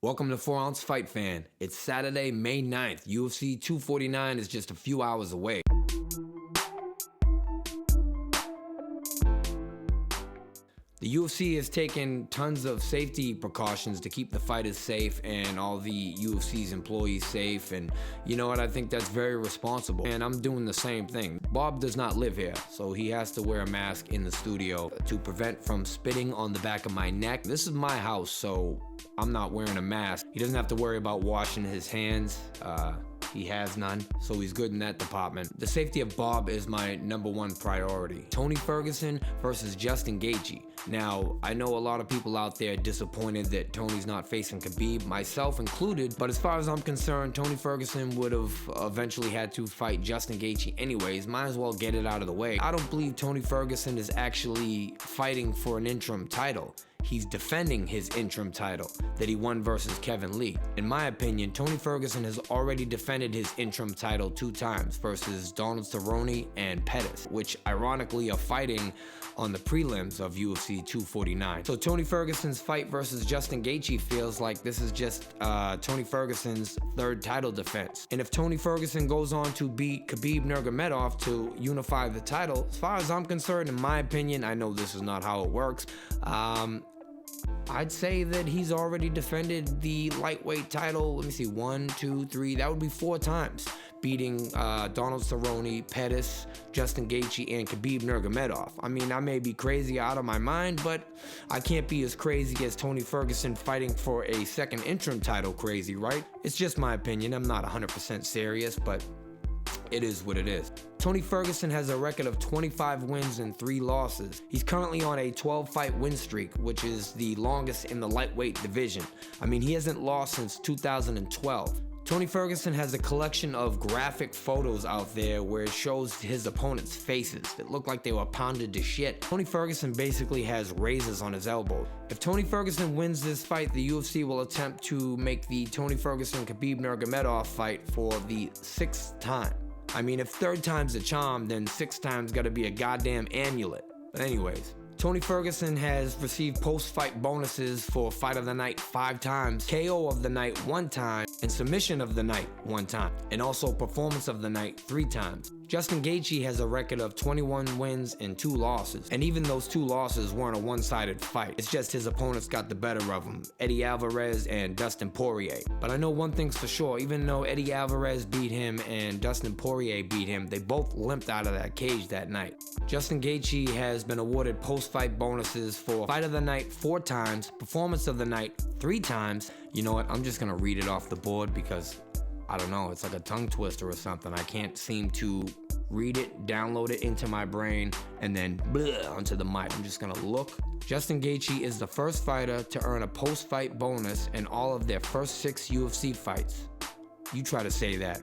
Welcome to 4 Ounce Fight Fan. It's Saturday, May 9th. UFC 249 is just a few hours away. The UFC has taken tons of safety precautions to keep the fighters safe and all the UFC's employees safe, and you know what, I think that's very responsible, and I'm doing the same thing. Bob does not live here, so he has to wear a mask in the studio to prevent from spitting on the back of my neck. This is my house, so I'm not wearing a mask. He doesn't have to worry about washing his hands. He has none, so he's good in that department. The safety of Bob is my #1 priority. Tony Ferguson versus Justin Gaethje. Now, I know a lot of people out there disappointed that Tony's not facing Khabib, myself included, but as far as I'm concerned, Tony Ferguson would have eventually had to fight Justin Gaethje anyways. Might as well get it out of the way. I don't believe Tony Ferguson is actually fighting for an interim title. He's defending his interim title that he won versus Kevin Lee. In my opinion, Tony Ferguson has already defended his interim title 2 times versus Donald Cerrone and Pettis, which ironically are fighting on the prelims of UFC 249. So Tony Ferguson's fight versus Justin Gaethje feels like this is just Tony Ferguson's 3rd title defense. And if Tony Ferguson goes on to beat Khabib Nurmagomedov to unify the title, as far as I'm concerned, in my opinion, I know this is not how it works, I'd say that he's already defended the lightweight title, let me see, 1, 2, 3, that would be 4 times, beating Donald Cerrone, Pettis, Justin Gaethje, and Khabib Nurmagomedov. I mean, I may be crazy out of my mind, but I can't be as crazy as Tony Ferguson fighting for a 2nd interim title crazy, right? It's just my opinion. I'm not 100% serious, but it is what it is. Tony Ferguson has a record of 25 wins and 3 losses. He's currently on a 12-fight win streak, which is the longest in the lightweight division. I mean, he hasn't lost since 2012. Tony Ferguson has a collection of graphic photos out there where it shows his opponents' faces that look like they were pounded to shit. Tony Ferguson basically has razors on his elbow. If Tony Ferguson wins this fight, the UFC will attempt to make the Tony Ferguson-Khabib Nurmagomedov fight for the 6th time. I mean, if 3rd time's a charm, then 6th time's gotta be a goddamn amulet. But anyways, Tony Ferguson has received post-fight bonuses for Fight of the Night 5 times, KO of the Night 1 time, and Submission of the Night 1 time, and also Performance of the Night 3 times. Justin Gaethje has a record of 21 wins and 2 losses, and even those 2 losses weren't a one-sided fight. It's just his opponents got the better of him, Eddie Alvarez and Dustin Poirier. But I know one thing's for sure, even though Eddie Alvarez beat him and Dustin Poirier beat him, they both limped out of that cage that night. Justin Gaethje has been awarded post-fight bonuses for Fight of the Night 4 times, Performance of the Night 3 times. You know what, I'm just gonna read it off the board because I don't know, it's like a tongue twister or something. I can't seem to read it, download it into my brain, and then onto the mic. I'm just gonna look. Justin Gaethje is the first fighter to earn a post-fight bonus in all of their first 6 UFC fights. You try to say that.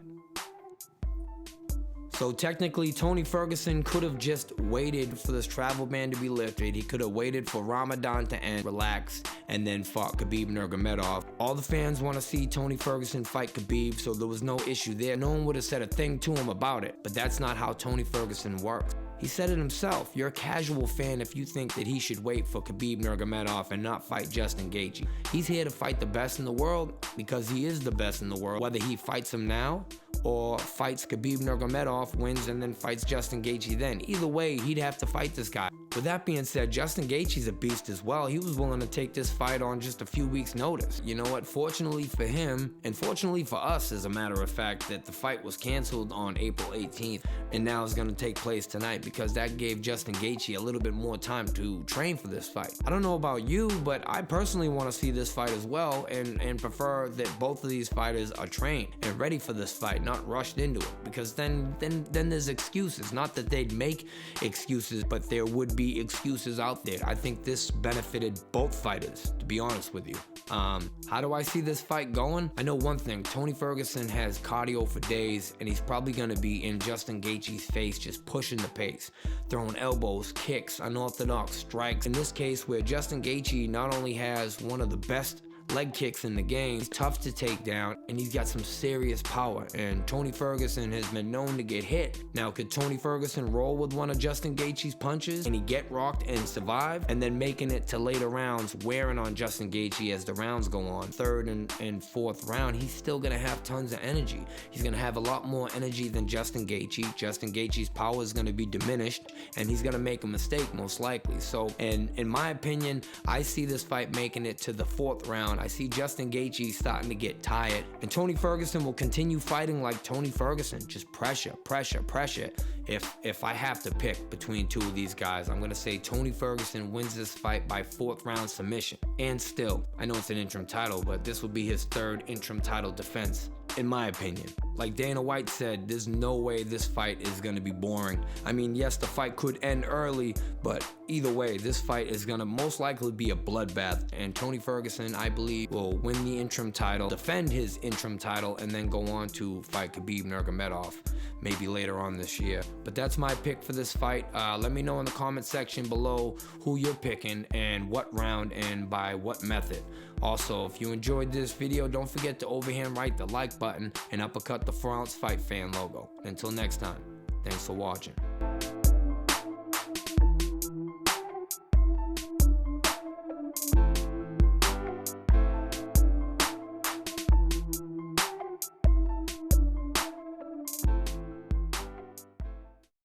So technically, Tony Ferguson could have just waited for this travel ban to be lifted. He could have waited for Ramadan to end, relax, and then fought Khabib Nurmagomedov. All the fans want to see Tony Ferguson fight Khabib, so there was no issue there. No one would have said a thing to him about it. But that's not how Tony Ferguson works. He said it himself. You're a casual fan if you think that he should wait for Khabib Nurmagomedov and not fight Justin Gaethje. He's here to fight the best in the world because he is the best in the world. Whether he fights him now or fights Khabib Nurmagomedov, wins, and then fights Justin Gaethje then. Either way, he'd have to fight this guy. With that being said, Justin Gaethje's a beast as well. He was willing to take this fight on just a few weeks' notice. You know what? Fortunately for him, and fortunately for us, as a matter of fact, that the fight was canceled on April 18th, and now it's gonna take place tonight because that gave Justin Gaethje a little bit more time to train for this fight. I don't know about you, but I personally want to see this fight as well, and prefer that both of these fighters are trained and ready for this fight, not rushed into it, because then there's excuses. Not that they'd make excuses, but there would be excuses out there. I think this benefited both fighters, to be honest with you. How do I see this fight going? I know one thing, Tony Ferguson has cardio for days, and he's probably gonna be in Justin Gaethje's face, just pushing the pace, throwing elbows, kicks, unorthodox strikes. In this case, where Justin Gaethje not only has one of the best leg kicks in the game. He's tough to take down, and he's got some serious power. And Tony Ferguson has been known to get hit. Now, could Tony Ferguson roll with one of Justin Gaethje's punches and he get rocked and survive? And then making it to later rounds, wearing on Justin Gaethje as the rounds go on. Third and fourth round, he's still gonna have tons of energy. He's gonna have a lot more energy than Justin Gaethje. Justin Gaethje's power is gonna be diminished, and he's gonna make a mistake most likely. So, and in my opinion, I see this fight making it to the fourth round. I see Justin Gaethje starting to get tired, and Tony Ferguson will continue fighting like Tony Ferguson, just pressure, pressure, pressure. If I have to pick between two of these guys, I'm gonna say Tony Ferguson wins this fight by fourth round submission. And still, I know it's an interim title, but this will be his third interim title defense, in my opinion. Like Dana White said, there's no way this fight is gonna be boring. I mean, yes, the fight could end early, but either way, this fight is gonna most likely be a bloodbath. And Tony Ferguson, I believe, will win the interim title, defend his interim title, and then go on to fight Khabib Nurmagomedov maybe later on this year. But that's my pick for this fight. Let me know in the comment section below who you're picking and what round and by what method. Also, if you enjoyed this video, don't forget to overhand right the like button and uppercut the 4 Ounce Fight Fan logo. Until next time, thanks for watching.